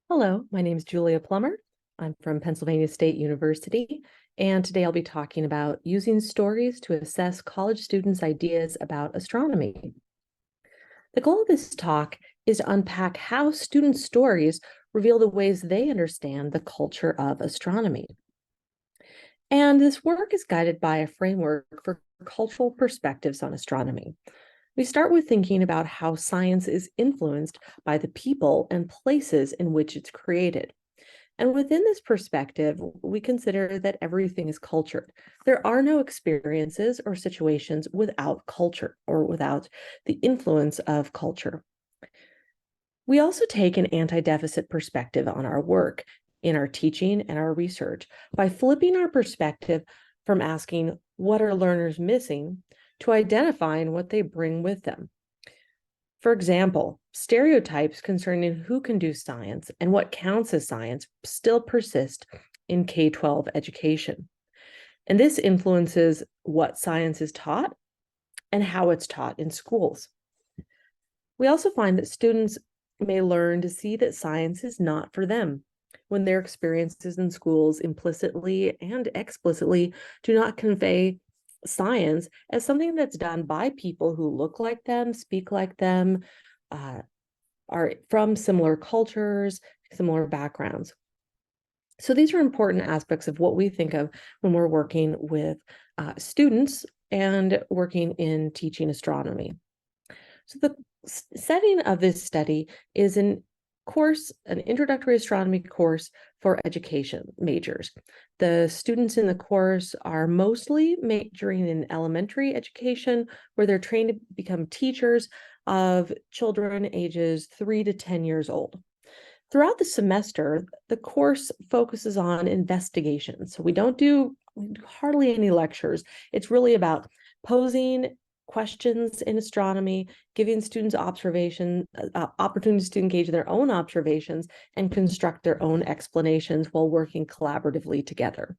Hello, my name is Julia Plummer. I'm from Pennsylvania State University, and today I'll be talking about using stories to assess college students' ideas about astronomy. The goal of this talk is to unpack how students' stories reveal the ways they understand the culture of astronomy. And this work is guided by a framework for cultural perspectives on astronomy. We start with thinking about how science is influenced by the people and places in which it's created. And within this perspective, we consider that everything is cultured. There are no experiences or situations without culture or without the influence of culture. We also take an anti-deficit perspective on our work in our teaching and our research by flipping our perspective from asking, what are learners missing, to identifying what they bring with them. For example, stereotypes concerning who can do science and what counts as science still persist in K-12 education. And this influences what science is taught and how it's taught in schools. We also find that students may learn to see that science is not for them when their experiences in schools implicitly and explicitly do not convey science as something that's done by people who look like them, speak like them, are from similar cultures, similar backgrounds. So these are important aspects of what we think of when we're working with students and working in teaching astronomy. So the setting of this study is an introductory astronomy course for education majors. The students in the course are mostly majoring in elementary education, where they're trained to become teachers of children ages 3 to 10 years old. Throughout the semester, the course focuses on investigation. So we don't do hardly any lectures. It's really about posing questions in astronomy, giving students opportunities to engage in their own observations and construct their own explanations while working collaboratively together.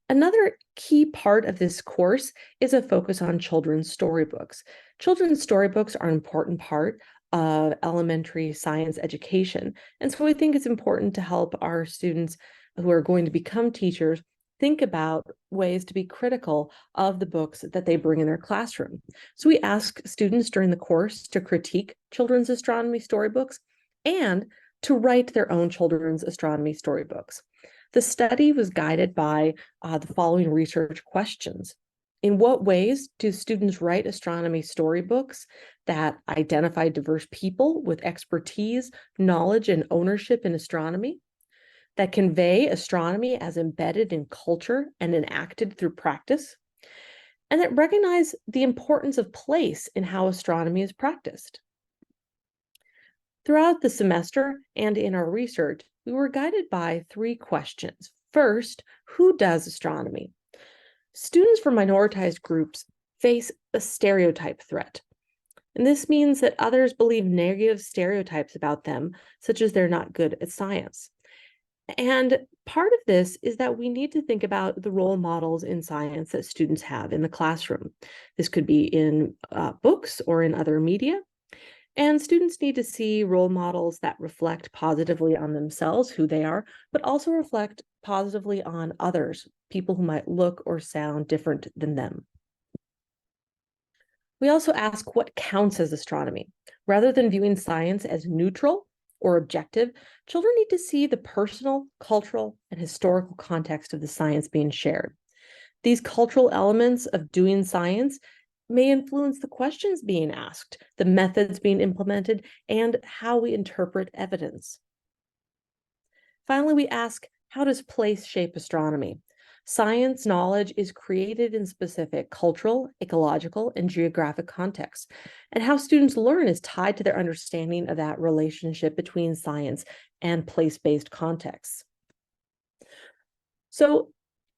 Another key part of this course is a focus on children's storybooks. Children's storybooks are an important part of elementary science education. And so we think it's important to help our students who are going to become teachers think about ways to be critical of the books that they bring in their classroom. So we ask students during the course to critique children's astronomy storybooks and to write their own children's astronomy storybooks. The study was guided by the following research questions. In what ways do students write astronomy storybooks that identify diverse people with expertise, knowledge, and ownership in astronomy, that convey astronomy as embedded in culture and enacted through practice, and that recognize the importance of place in how astronomy is practiced? Throughout the semester and in our research, we were guided by 3 questions. First, who does astronomy? Students from minoritized groups face a stereotype threat. And this means that others believe negative stereotypes about them, such as they're not good at science. And part of this is that we need to think about the role models in science that students have in the classroom. This could be in books or in other media. And students need to see role models that reflect positively on themselves, who they are, but also reflect positively on others, people who might look or sound different than them. We also ask what counts as astronomy. Rather than viewing science as neutral or objective, children need to see the personal, cultural, and historical context of the science being shared. These cultural elements of doing science may influence the questions being asked, the methods being implemented, and how we interpret evidence. Finally, we ask, how does place shape astronomy? Science knowledge is created in specific cultural, ecological, and geographic contexts, and how students learn is tied to their understanding of that relationship between science and place-based contexts. So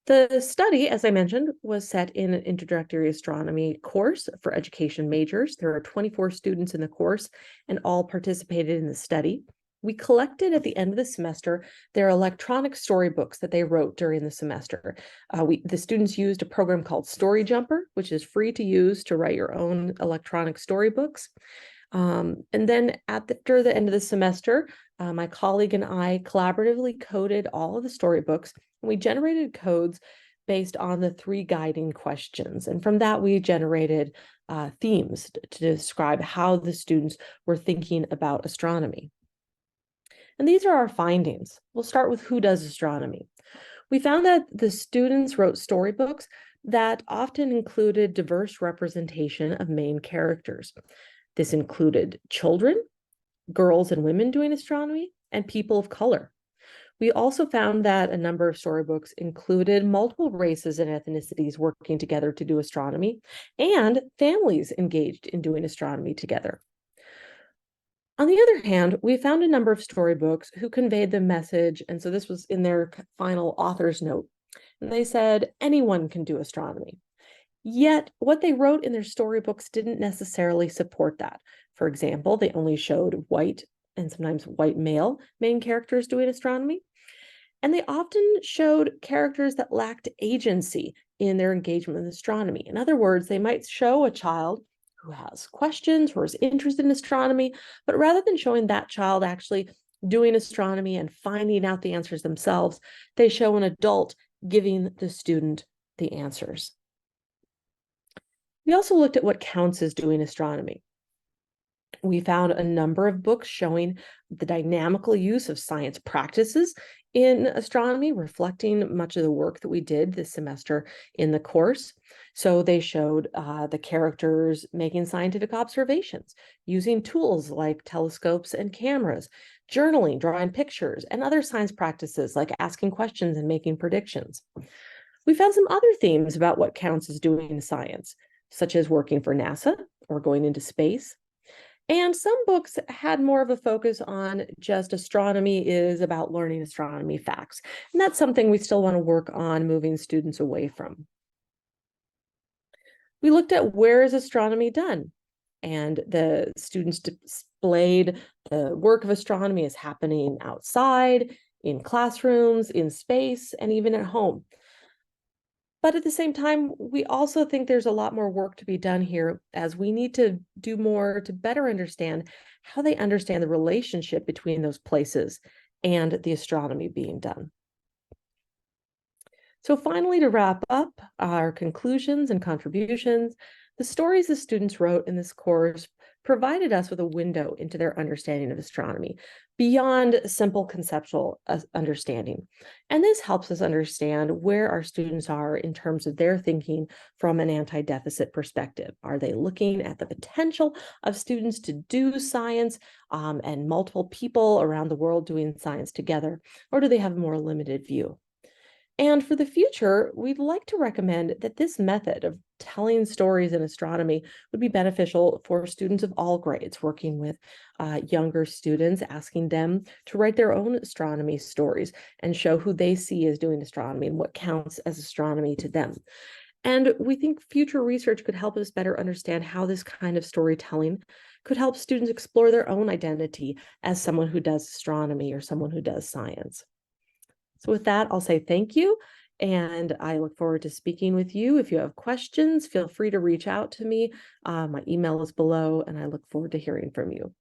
the study, as I mentioned, was set in an introductory astronomy course for education majors. There are 24 students in the course, and all participated in the study. We collected at the end of the semester their electronic storybooks that they wrote during the semester. The students used a program called Story Jumper, which is free to use to write your own electronic storybooks. And then after the end of the semester, my colleague and I collaboratively coded all of the storybooks, and we generated codes based on the 3 guiding questions. And from that, we generated themes to describe how the students were thinking about astronomy. And these are our findings. We'll start with who does astronomy. We found that the students wrote storybooks that often included diverse representation of main characters. This included children, girls and women doing astronomy, and people of color. We also found that a number of storybooks included multiple races and ethnicities working together to do astronomy, and families engaged in doing astronomy together. On the other hand, we found a number of storybooks who conveyed the message, and so this was in their final author's note, and they said anyone can do astronomy. Yet, what they wrote in their storybooks didn't necessarily support that. For example, they only showed white and sometimes white male main characters doing astronomy. And they often showed characters that lacked agency in their engagement with astronomy. In other words, they might show a child who has questions, who is interested in astronomy, but rather than showing that child actually doing astronomy and finding out the answers themselves, they show an adult giving the student the answers. We also looked at what counts as doing astronomy. We found a number of books showing the dynamical use of science practices in astronomy, reflecting much of the work that we did this semester in the course. So they showed the characters making scientific observations, using tools like telescopes and cameras, journaling, drawing pictures, and other science practices like asking questions and making predictions. We found some other themes about what counts as doing science, such as working for NASA or going into space. And some books had more of a focus on just astronomy is about learning astronomy facts. And that's something we still want to work on moving students away from. We looked at where is astronomy done? And the students displayed the work of astronomy is happening outside, in classrooms, in space, and even at home. But at the same time, we also think there's a lot more work to be done here, as we need to do more to better understand how they understand the relationship between those places and the astronomy being done. So finally, to wrap up our conclusions and contributions, the stories the students wrote in this course provided us with a window into their understanding of astronomy beyond simple conceptual understanding. And this helps us understand where our students are in terms of their thinking from an anti-deficit perspective. Are they looking at the potential of students to do science and multiple people around the world doing science together, or do they have a more limited view? And for the future, we'd like to recommend that this method of telling stories in astronomy would be beneficial for students of all grades, working with younger students, asking them to write their own astronomy stories and show who they see as doing astronomy and what counts as astronomy to them. And we think future research could help us better understand how this kind of storytelling could help students explore their own identity as someone who does astronomy or someone who does science. So with that, I'll say thank you, and I look forward to speaking with you. If you have questions, feel free to reach out to me. My email is below, and I look forward to hearing from you.